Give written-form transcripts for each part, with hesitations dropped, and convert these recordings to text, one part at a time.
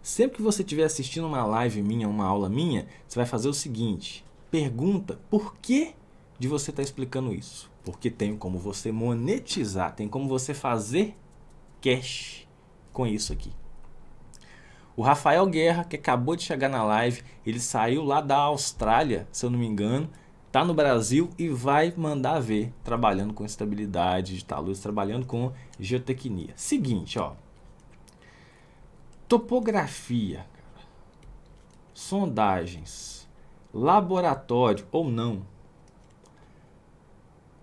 Sempre que você estiver assistindo uma live minha, uma aula minha, você vai fazer o seguinte: pergunta por que de você estar explicando isso. Porque tem como você monetizar, tem como você fazer cash com isso aqui. O Rafael Guerra, que acabou de chegar na live, ele saiu lá da Austrália, se eu não me engano, tá no Brasil e vai mandar ver, trabalhando com estabilidade de taludes, trabalhando com geotecnia. Seguinte, ó. Topografia, sondagens, laboratório ou não.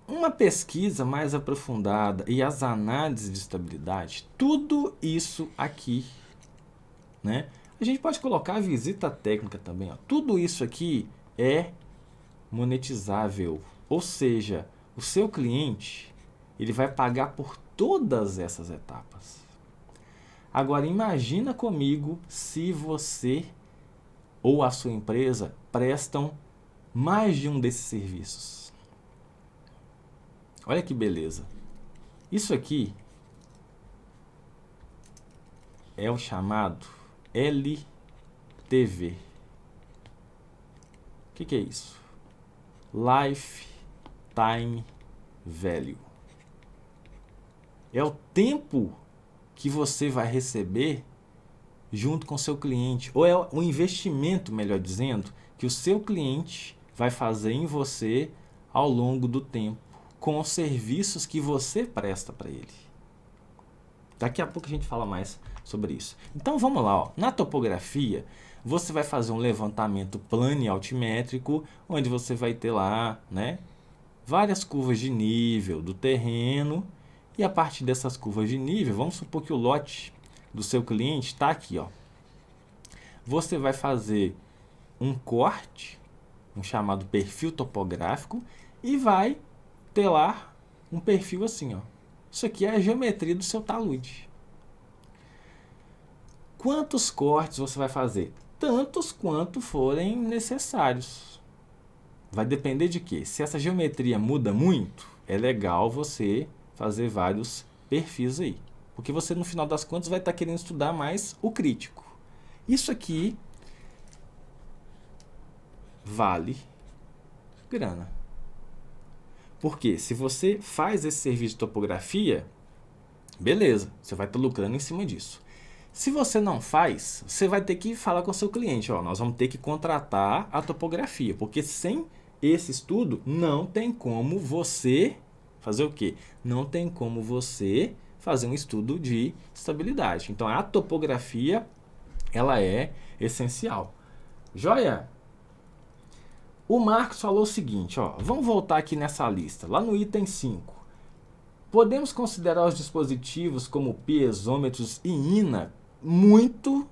Uma pesquisa mais aprofundada e as análises de estabilidade, tudo isso aqui, né? A gente pode colocar a visita técnica também, ó. Tudo isso aqui é monetizável, ou seja, o seu cliente ele vai pagar por todas essas etapas. Agora imagina comigo se você ou a sua empresa prestam mais de um desses serviços. Olha que beleza. Isso aqui é o chamado LTV. O que é isso? Lifetime Value. É o tempo que você vai receber junto com o seu cliente. Ou é o investimento, melhor dizendo, que o seu cliente vai fazer em você ao longo do tempo, com os serviços que você presta para ele. Daqui a pouco a gente fala mais sobre isso. Então vamos lá, ó. Na topografia, você vai fazer um levantamento plano e altimétrico, onde você vai ter lá, né, várias curvas de nível do terreno, e a partir dessas curvas de nível, vamos supor que o lote do seu cliente está aqui, ó. Você vai fazer um corte, um chamado perfil topográfico, e vai ter lá um perfil assim, ó. Isso aqui é a geometria do seu talude. Quantos cortes você vai fazer? Tantos quanto forem necessários. Vai depender de quê? Se essa geometria muda muito, é legal você fazer vários perfis aí. Porque você, no final das contas, vai estar querendo estudar mais o crítico. Isso aqui vale grana. Porque se você faz esse serviço de topografia, beleza, você vai estar lucrando em cima disso. Se você não faz, você vai ter que falar com o seu cliente, ó, nós vamos ter que contratar a topografia, porque sem esse estudo não tem como você fazer o quê? Não tem como você fazer um estudo de estabilidade. Então a topografia, ela é essencial. Joia? O Marcos falou o seguinte, ó, vamos voltar aqui nessa lista, lá no item 5. Podemos considerar os dispositivos como piezômetros e INA muito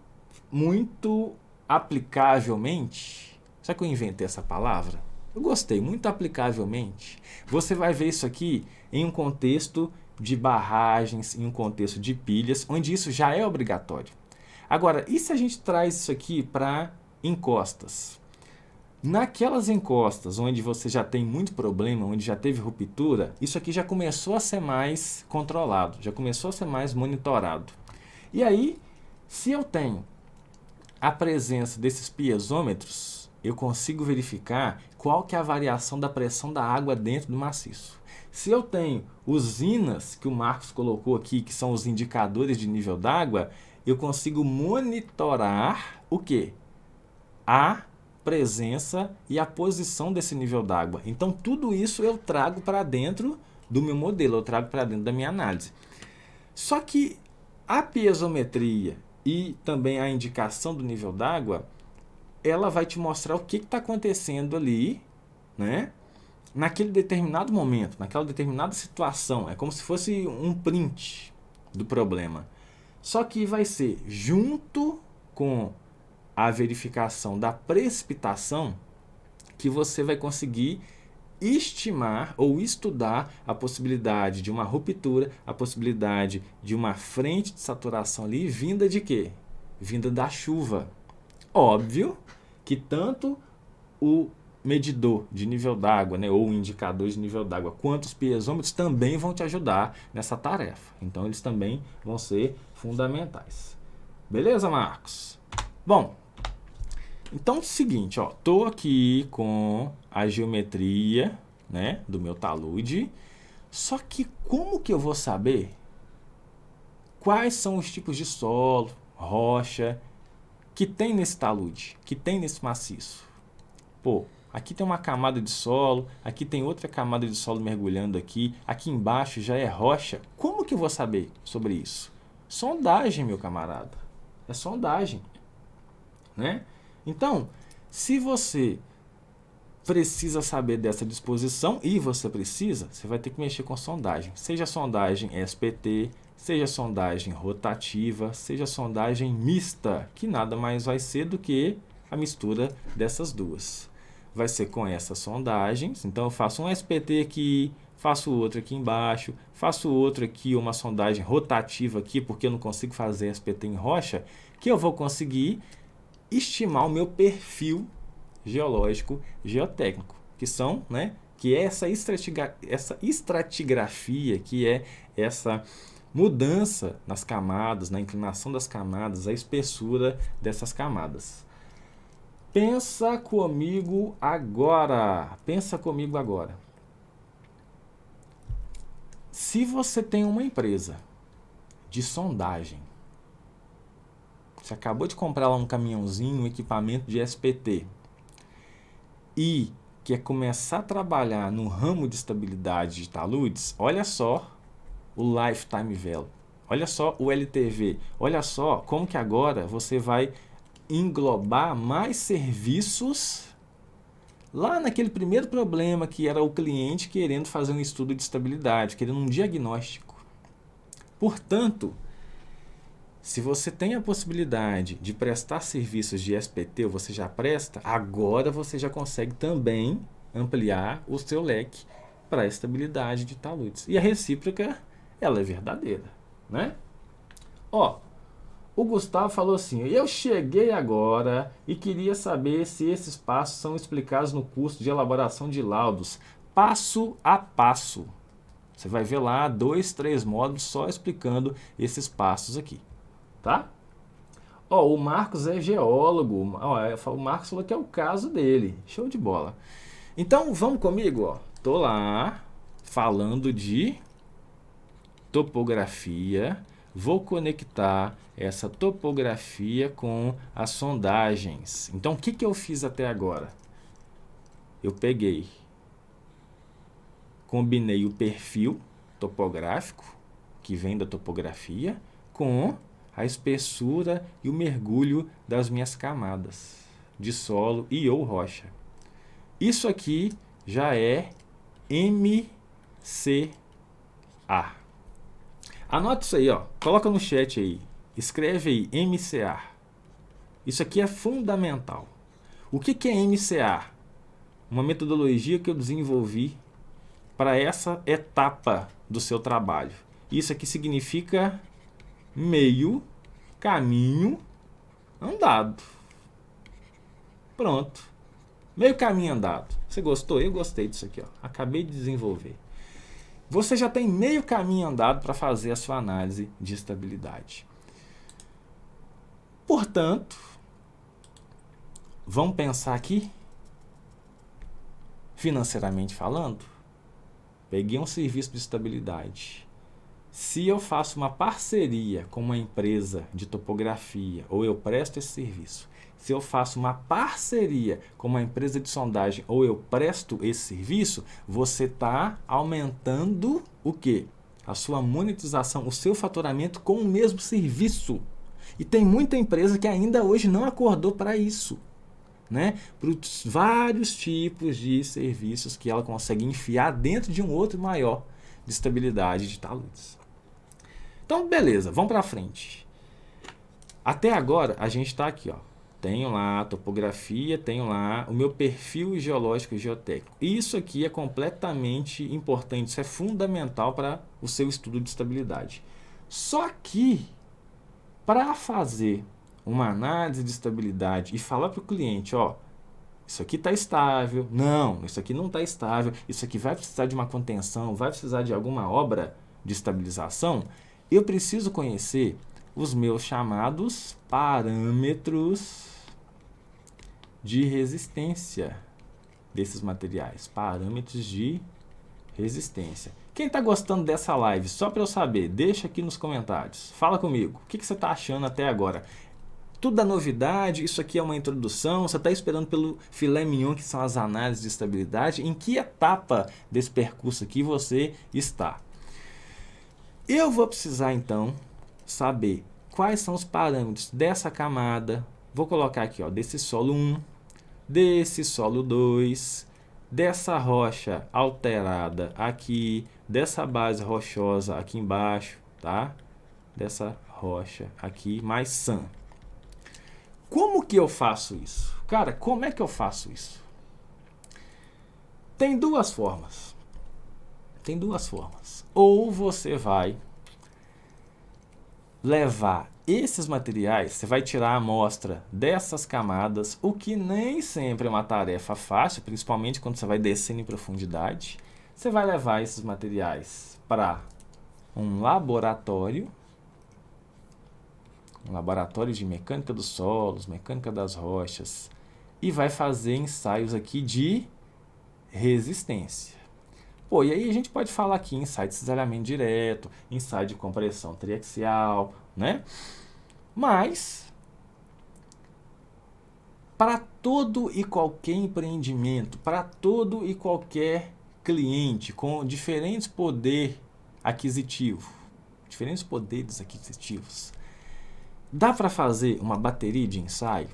aplicavelmente. Será que eu inventei essa palavra? Eu gostei, muito aplicavelmente. Você vai ver isso aqui em um contexto de barragens, em um contexto de pilhas, onde isso já é obrigatório. Agora, e se a gente traz isso aqui para encostas? Naquelas encostas onde você já tem muito problema, onde já teve ruptura, isso aqui já começou a ser mais controlado, já começou a ser mais monitorado. E aí, se eu tenho a presença desses piezômetros, eu consigo verificar qual que é a variação da pressão da água dentro do maciço. Se eu tenho os INAs que o Marcos colocou aqui, que são os indicadores de nível d'água, eu consigo monitorar o quê? A presença e a posição desse nível d'água. Então, tudo isso eu trago para dentro do meu modelo, eu trago para dentro da minha análise. Só que a piezometria e também a indicação do nível d'água, ela vai te mostrar o que está acontecendo ali, né? Naquele determinado momento, naquela determinada situação. É como se fosse um print do problema. Só que vai ser junto com a verificação da precipitação que você vai conseguir estimar ou estudar a possibilidade de uma ruptura, a possibilidade de uma frente de saturação ali vinda de quê? Vinda da chuva. Óbvio que tanto o medidor de nível d'água, né, ou o indicador de nível d'água, quanto os piezômetros também vão te ajudar nessa tarefa. Então eles também vão ser fundamentais. Beleza, Marcos? Bom, então é o seguinte, ó, tô aqui com a geometria, né, do meu talude, só que como que eu vou saber quais são os tipos de solo, rocha, que tem nesse talude, que tem nesse maciço? Pô, aqui tem uma camada de solo, aqui tem outra camada de solo mergulhando aqui embaixo já é rocha. Como que eu vou saber sobre isso? Sondagem, meu camarada. É sondagem, né? Então, se você precisa saber dessa disposição, e você vai ter que mexer com sondagem. Seja sondagem SPT, seja sondagem rotativa, seja sondagem mista, que nada mais vai ser do que a mistura dessas duas. Vai ser com essas sondagens, então eu faço um SPT aqui, faço outro aqui embaixo, faço outro aqui, uma sondagem rotativa aqui, porque eu não consigo fazer SPT em rocha, que eu vou conseguir estimar o meu perfil geológico geotécnico, que são, né, que é essa estratigrafia, que é essa mudança nas camadas, na inclinação das camadas, a espessura dessas camadas. Pensa comigo agora. Pensa comigo agora. Se você tem uma empresa de sondagem, você acabou de comprar lá um caminhãozinho, um equipamento de SPT, e quer começar a trabalhar no ramo de estabilidade de taludes, olha só o Lifetime Value, olha só o LTV, olha só como que agora você vai englobar mais serviços lá naquele primeiro problema que era o cliente querendo fazer um estudo de estabilidade, querendo um diagnóstico. Portanto, se você tem a possibilidade de prestar serviços de SPT, ou você já presta, agora você já consegue também ampliar o seu leque para a estabilidade de taludes. E a recíproca, ela é verdadeira, né? Ó, o Gustavo falou assim: eu cheguei agora e queria saber se esses passos são explicados no curso de elaboração de laudos, passo a passo. Você vai ver lá 2, 3 módulos só explicando esses passos aqui, tá? Ó, o Marcos é geólogo. Ó, o Marcos falou que é o caso dele. Show de bola. Então, vamos comigo, ó. Tô lá falando de topografia. Vou conectar essa topografia com as sondagens. Então, o que eu fiz até agora? Eu peguei, combinei o perfil topográfico, que vem da topografia, com a espessura e o mergulho das minhas camadas de solo e ou rocha. Isso aqui já é MCA. Anota isso aí, ó. Coloca no chat aí. Escreve aí, MCA. Isso aqui é fundamental. O que é MCA? Uma metodologia que eu desenvolvi para essa etapa do seu trabalho. Isso aqui significa meio caminho andado. Pronto. Meio caminho andado. Você gostou? Eu gostei disso aqui, ó. Acabei de desenvolver. Você já tem meio caminho andado para fazer a sua análise de estabilidade. Portanto, vamos pensar aqui, financeiramente falando, peguei um serviço de estabilidade. Se eu faço uma parceria com uma empresa de topografia, ou eu presto esse serviço, se eu faço uma parceria com uma empresa de sondagem, ou eu presto esse serviço, você está aumentando o quê? A sua monetização, o seu faturamento com o mesmo serviço. E tem muita empresa que ainda hoje não acordou para isso, né? Para os vários tipos de serviços que ela consegue enfiar dentro de um outro maior de estabilidade de taludes. Então, beleza, vamos para frente. Até agora, a gente está aqui, ó. Tenho lá a topografia, tenho lá o meu perfil geológico e geotécnico. Isso aqui é completamente importante, isso é fundamental para o seu estudo de estabilidade. Só que, para fazer uma análise de estabilidade e falar para o cliente, ó, isso aqui está estável, não, isso aqui não está estável, isso aqui vai precisar de uma contenção, vai precisar de alguma obra de estabilização, eu preciso conhecer os meus chamados parâmetros de resistência desses materiais. Parâmetros de resistência. Quem está gostando dessa live, só para eu saber, deixa aqui nos comentários. Fala comigo, o que você está achando até agora? Tudo da novidade, isso aqui é uma introdução, você está esperando pelo filé mignon, que são as análises de estabilidade. Em que etapa desse percurso aqui você está? Eu vou precisar então saber quais são os parâmetros dessa camada. Vou colocar aqui, ó, desse solo 1, desse solo 2, dessa rocha alterada aqui, dessa base rochosa aqui embaixo, tá? Dessa rocha aqui, mais sã. Como que eu faço isso? Cara, como é que eu faço isso? Tem duas formas. Tem duas formas. Ou você vai levar esses materiais, você vai tirar a amostra dessas camadas, o que nem sempre é uma tarefa fácil, principalmente quando você vai descendo em profundidade. Você vai levar esses materiais para um laboratório de mecânica dos solos, mecânica das rochas, e vai fazer ensaios aqui de resistência. Pô, e aí a gente pode falar aqui em ensaio de cisalhamento direto, ensaio de compressão triaxial, né? Mas, para todo e qualquer empreendimento, para todo e qualquer cliente com diferentes poderes aquisitivos, dá para fazer uma bateria de ensaio?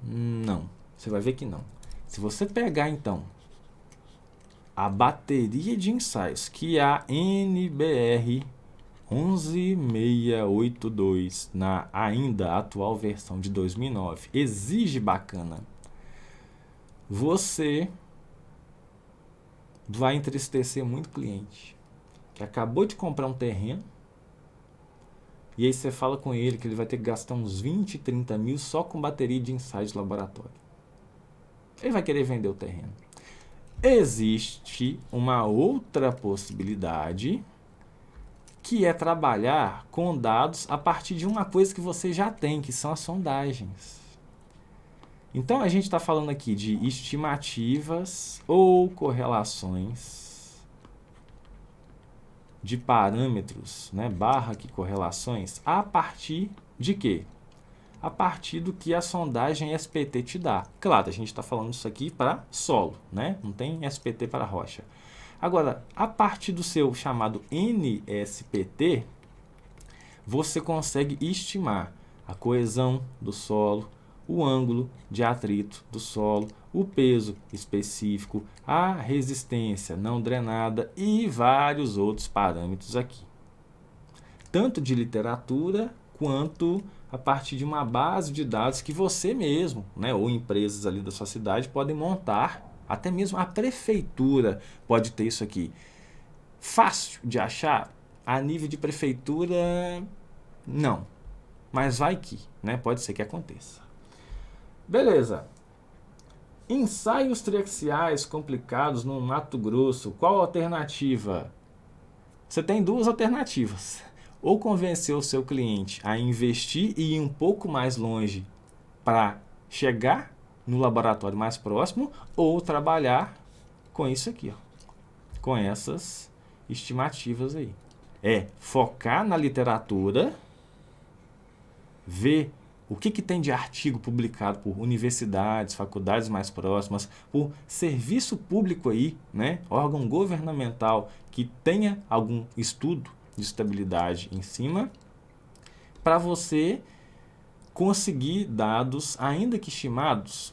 Não, você vai ver que não. Se você pegar então a bateria de ensaios que a NBR 11682, na ainda atual versão de 2009, exige bacana, você vai entristecer muito cliente que acabou de comprar um terreno, e aí você fala com ele que ele vai ter que gastar uns 20, 30 mil só com bateria de ensaio de laboratório. Ele vai querer vender o terreno. Existe uma outra possibilidade, que é trabalhar com dados a partir de uma coisa que você já tem, que são as sondagens. Então, a gente está falando aqui de estimativas ou correlações de parâmetros, né, barra aqui correlações, a partir de quê? A partir do que a sondagem SPT te dá. Claro, a gente está falando isso aqui para solo, né? Não tem SPT para rocha. Agora, a partir do seu chamado NSPT, você consegue estimar a coesão do solo, o ângulo de atrito do solo, o peso específico, a resistência não drenada e vários outros parâmetros aqui. Tanto de literatura quanto a partir de uma base de dados que você mesmo, né, ou empresas ali da sua cidade podem montar. Até mesmo a prefeitura pode ter isso aqui. Fácil de achar? A nível de prefeitura, não. Mas vai que, né? Pode ser que aconteça. Beleza. Ensaios triaxiais complicados no Mato Grosso. Qual a alternativa? Você tem duas alternativas. Ou convencer o seu cliente a investir e ir um pouco mais longe para chegar no laboratório mais próximo, ou trabalhar com isso aqui, ó, com essas estimativas aí. É focar na literatura, ver o que tem de artigo publicado por universidades, faculdades mais próximas, por serviço público aí, né, órgão governamental que tenha algum estudo de estabilidade em cima, para você conseguir dados, ainda que estimados,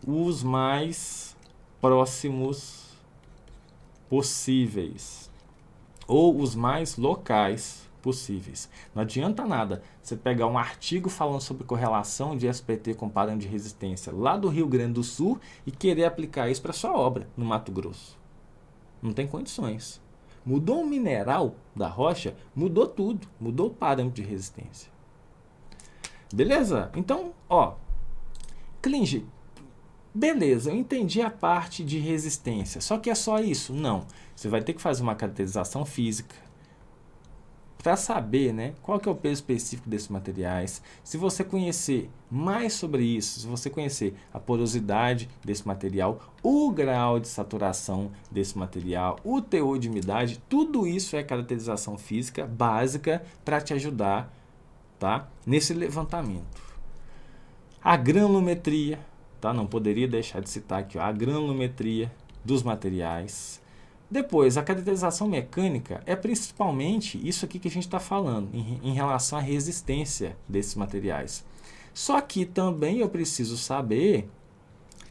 os mais próximos possíveis, ou os mais locais possíveis. Não adianta nada você pegar um artigo falando sobre correlação de SPT com parâmetro de resistência lá do Rio Grande do Sul e querer aplicar isso para sua obra no Mato Grosso. Não tem condições. Mudou o mineral da rocha, mudou tudo, mudou o parâmetro de resistência. Beleza? Então, ó, Klinge, beleza, eu entendi a parte de resistência, só que é só isso? Não. Você vai ter que fazer uma caracterização física, para saber, né, qual que é o peso específico desses materiais. Se você conhecer mais sobre isso, se você conhecer a porosidade desse material, o grau de saturação desse material, o teor de umidade, tudo isso é caracterização física básica para te ajudar, tá, nesse levantamento. A granulometria, tá? Não poderia deixar de citar aqui, ó, a granulometria dos materiais. Depois, a caracterização mecânica é principalmente isso aqui que a gente está falando, em relação à resistência desses materiais. Só que também eu preciso saber,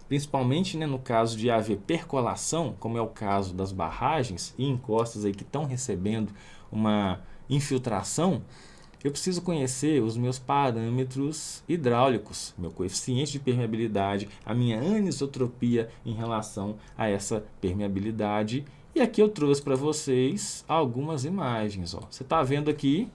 principalmente, né, no caso de haver percolação, como é o caso das barragens e encostas aí que estão recebendo uma infiltração, eu preciso conhecer os meus parâmetros hidráulicos, meu coeficiente de permeabilidade, a minha anisotropia em relação a essa permeabilidade. E aqui eu trouxe para vocês algumas imagens. Ó. Você está vendo aqui,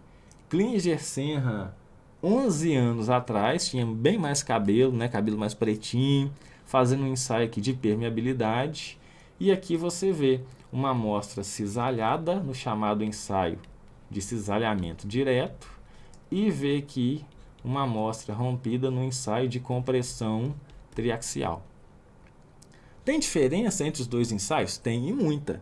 Klinger Senra, 11 anos atrás, tinha bem mais cabelo, né, cabelo mais pretinho, fazendo um ensaio aqui de permeabilidade. E aqui você vê uma amostra cisalhada no chamado ensaio de cisalhamento direto e vê aqui uma amostra rompida no ensaio de compressão triaxial. Tem diferença entre os dois ensaios? Tem, e muita.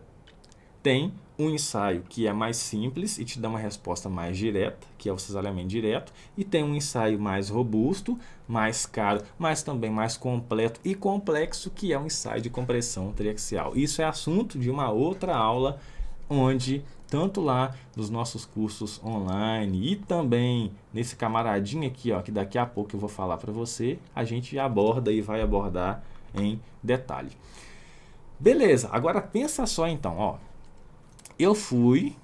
Tem um ensaio que é mais simples e te dá uma resposta mais direta, que é o cisalhamento direto, e tem um ensaio mais robusto, mais caro, mas também mais completo e complexo, que é o ensaio de compressão triaxial. Isso é assunto de uma outra aula, onde tanto lá nos nossos cursos online e também nesse camaradinho aqui, ó, que daqui a pouco eu vou falar para você, a gente aborda e vai abordar em detalhe. Beleza, agora pensa só então, ó. Eu fui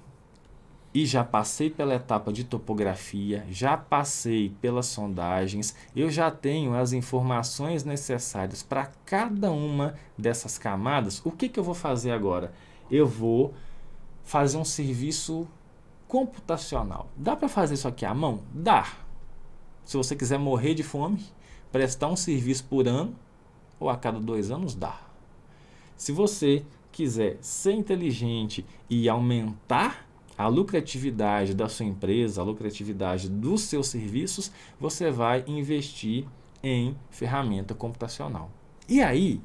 e já passei pela etapa de topografia, já passei pelas sondagens, eu já tenho as informações necessárias para cada uma dessas camadas. O que eu vou fazer agora? Eu vou fazer um serviço computacional. Dá para fazer isso aqui à mão? Dá. Se você quiser morrer de fome, prestar um serviço por ano ou a cada 2 anos, dá. Se você quiser ser inteligente e aumentar a lucratividade da sua empresa, a lucratividade dos seus serviços, você vai investir em ferramenta computacional. E aí,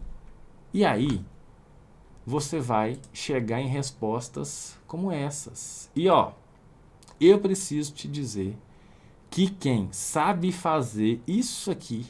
você vai chegar em respostas como essas. E ó, eu preciso te dizer que quem sabe fazer isso aqui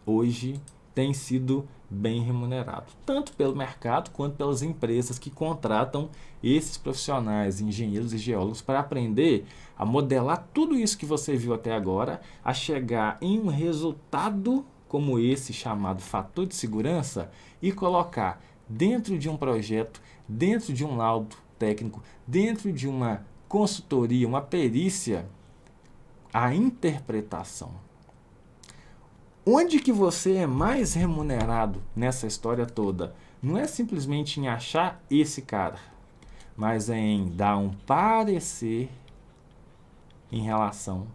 hoje tem sido bem remunerado, tanto pelo mercado quanto pelas empresas que contratam esses profissionais, engenheiros e geólogos, para aprender a modelar tudo isso que você viu até agora, a chegar em um resultado como esse chamado fator de segurança e colocar dentro de um projeto, dentro de um laudo técnico, dentro de uma consultoria, uma perícia, a interpretação. Onde que você é mais remunerado nessa história toda? Não é simplesmente em achar esse cara, mas é em dar um parecer em relação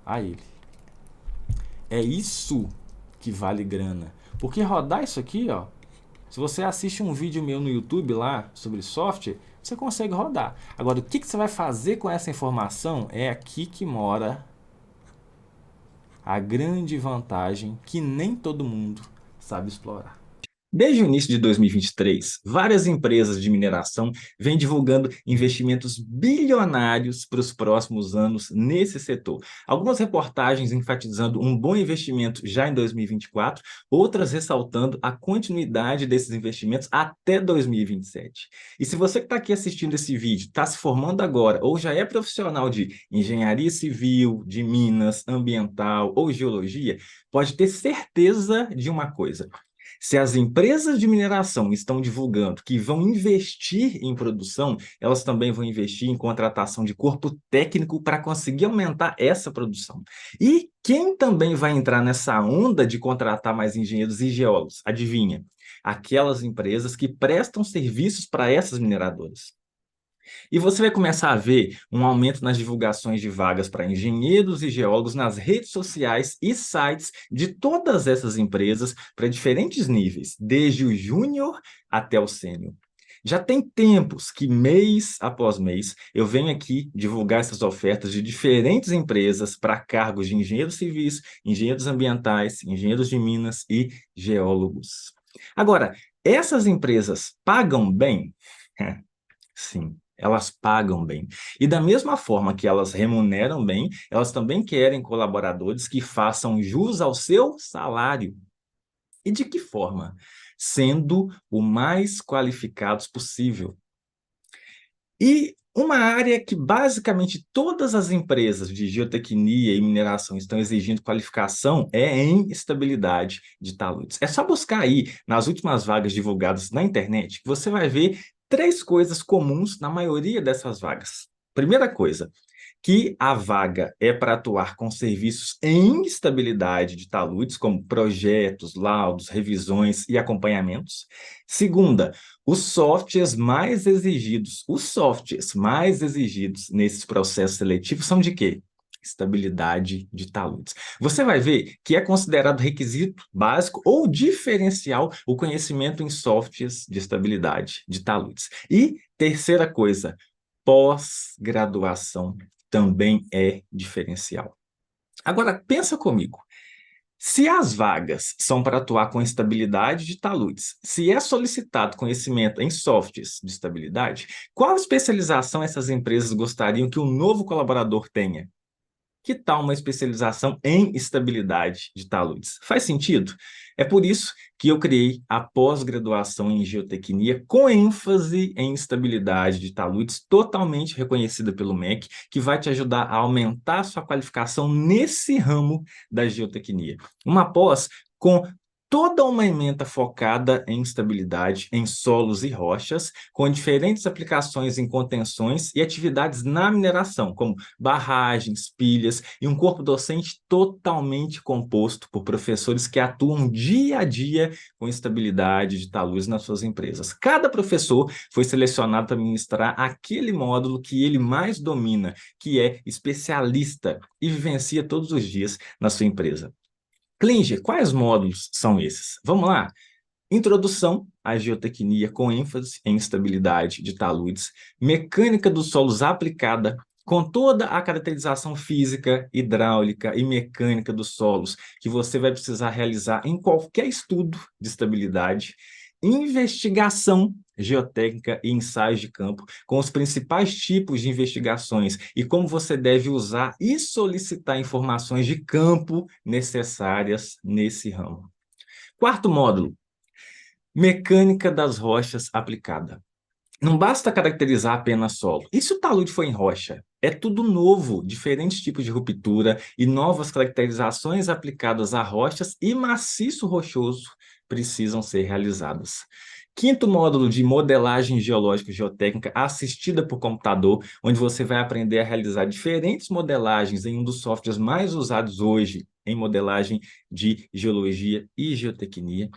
a ele. É isso que vale grana. Porque rodar isso aqui, ó, se você assiste um vídeo meu no YouTube lá sobre software, você consegue rodar. Agora, o que você vai fazer com essa informação é aqui que mora a grande vantagem que nem todo mundo sabe explorar. Desde o início de 2023, várias empresas de mineração vêm divulgando investimentos bilionários para os próximos anos nesse setor. Algumas reportagens enfatizando um bom investimento já em 2024, outras ressaltando a continuidade desses investimentos até 2027. E se você que está aqui assistindo esse vídeo está se formando agora ou já é profissional de engenharia civil, de minas, ambiental ou geologia, pode ter certeza de uma coisa. Se as empresas de mineração estão divulgando que vão investir em produção, elas também vão investir em contratação de corpo técnico para conseguir aumentar essa produção. E quem também vai entrar nessa onda de contratar mais engenheiros e geólogos? Adivinha? Aquelas empresas que prestam serviços para essas mineradoras. E você vai começar a ver um aumento nas divulgações de vagas para engenheiros e geólogos nas redes sociais e sites de todas essas empresas para diferentes níveis, desde o júnior até o sênior. Já tem tempos que, mês após mês, eu venho aqui divulgar essas ofertas de diferentes empresas para cargos de engenheiros civis, engenheiros ambientais, engenheiros de minas e geólogos. Agora, essas empresas pagam bem? Sim, elas pagam bem. E da mesma forma que elas remuneram bem, elas também querem colaboradores que façam jus ao seu salário. E de que forma? Sendo o mais qualificados possível. E uma área que basicamente todas as empresas de geotecnia e mineração estão exigindo qualificação é em estabilidade de taludes. É só buscar aí nas últimas vagas divulgadas na internet que você vai ver 3 coisas comuns na maioria dessas vagas. Primeira coisa, que a vaga é para atuar com serviços em estabilidade de taludes, como projetos, laudos, revisões e acompanhamentos. Segunda, os softwares mais exigidos nesses processos seletivos são de quê? Estabilidade de taludes. Você vai ver que é considerado requisito básico ou diferencial o conhecimento em softwares de estabilidade de taludes. E terceira coisa, pós-graduação também é diferencial. Agora, pensa comigo. Se as vagas são para atuar com estabilidade de taludes, se é solicitado conhecimento em softwares de estabilidade, qual especialização essas empresas gostariam que o novo colaborador tenha? Que tal uma especialização em estabilidade de taludes? Faz sentido? É por isso que eu criei a pós-graduação em geotecnia com ênfase em estabilidade de taludes, totalmente reconhecida pelo MEC, que vai te ajudar a aumentar a sua qualificação nesse ramo da geotecnia. Uma pós com toda uma ementa focada em estabilidade em solos e rochas, com diferentes aplicações em contenções e atividades na mineração, como barragens, pilhas e um corpo docente totalmente composto por professores que atuam dia a dia com estabilidade de taludes nas suas empresas. Cada professor foi selecionado para ministrar aquele módulo que ele mais domina, que é especialista e vivencia todos os dias na sua empresa. Klinger, quais módulos são esses? Vamos lá. Introdução à geotecnia com ênfase em estabilidade de taludes, mecânica dos solos aplicada, com toda a caracterização física, hidráulica e mecânica dos solos que você vai precisar realizar em qualquer estudo de estabilidade, investigação geotécnica e ensaios de campo, com os principais tipos de investigações e como você deve usar e solicitar informações de campo necessárias nesse ramo. Quarto módulo, mecânica das rochas aplicada. Não basta caracterizar apenas solo. E se o talude for em rocha? É tudo novo, diferentes tipos de ruptura e novas caracterizações aplicadas a rochas e maciço rochoso precisam ser realizadas. Quinto módulo de modelagem geológica e geotécnica assistida por computador, onde você vai aprender a realizar diferentes modelagens em um dos softwares mais usados hoje em modelagem de geologia e geotecnia.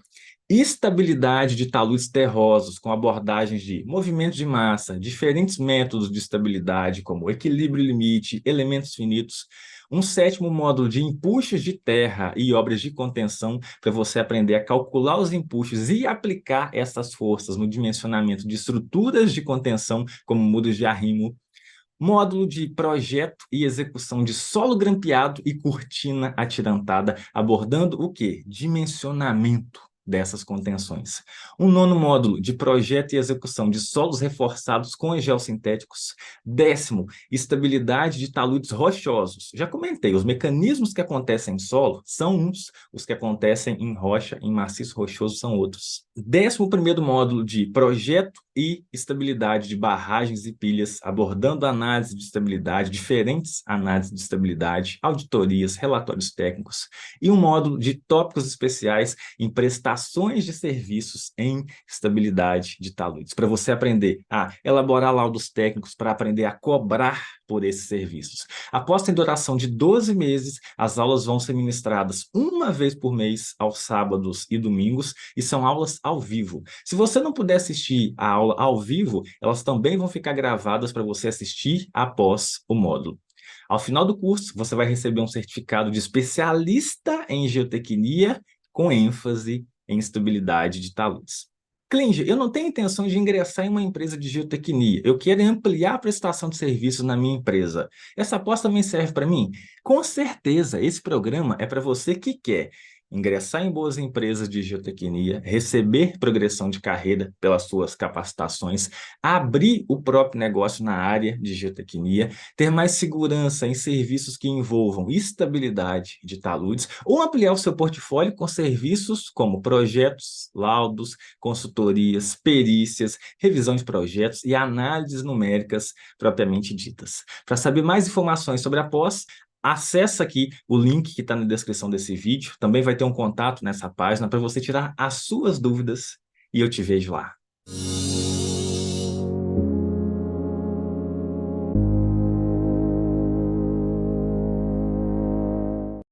Estabilidade de taludes terrosos com abordagens de movimentos de massa, diferentes métodos de estabilidade, como equilíbrio limite, elementos finitos. Um sétimo módulo de empuxos de terra e obras de contenção, para você aprender a calcular os empuxos e aplicar essas forças no dimensionamento de estruturas de contenção, como muros de arrimo. Módulo de projeto e execução de solo grampeado e cortina atirantada, abordando o quê? Dimensionamento dessas contenções. Um nono módulo de projeto e execução de solos reforçados com geossintéticos. Décimo, estabilidade de taludes rochosos. Já comentei, os mecanismos que acontecem em solo são uns, os que acontecem em rocha, em maciço rochoso, são outros. 11º módulo de projeto e estabilidade de barragens e pilhas, abordando análise de estabilidade, diferentes análises de estabilidade, auditorias, relatórios técnicos, e um módulo de tópicos especiais em prestações de serviços em estabilidade de taludes, para você aprender a elaborar laudos técnicos, para aprender a cobrar por esses serviços. Após a duração de 12 meses, as aulas vão ser ministradas uma vez por mês, aos sábados e domingos, e são aulas ao vivo. Se você não puder assistir a aula ao vivo, elas também vão ficar gravadas para você assistir após o módulo. Ao final do curso, você vai receber um certificado de especialista em geotecnia com ênfase em estabilidade de taludes. Clíndia, eu não tenho intenção de ingressar em uma empresa de geotecnia. Eu quero ampliar a prestação de serviços na minha empresa. Essa aposta também serve para mim? Com certeza, esse programa é para você que quer ingressar em boas empresas de geotecnia, receber progressão de carreira pelas suas capacitações, abrir o próprio negócio na área de geotecnia, ter mais segurança em serviços que envolvam estabilidade de taludes, ou ampliar o seu portfólio com serviços como projetos, laudos, consultorias, perícias, revisão de projetos e análises numéricas propriamente ditas. Para saber mais informações sobre a pós, acessa aqui o link que está na descrição desse vídeo. Também vai ter um contato nessa página para você tirar as suas dúvidas e eu te vejo lá.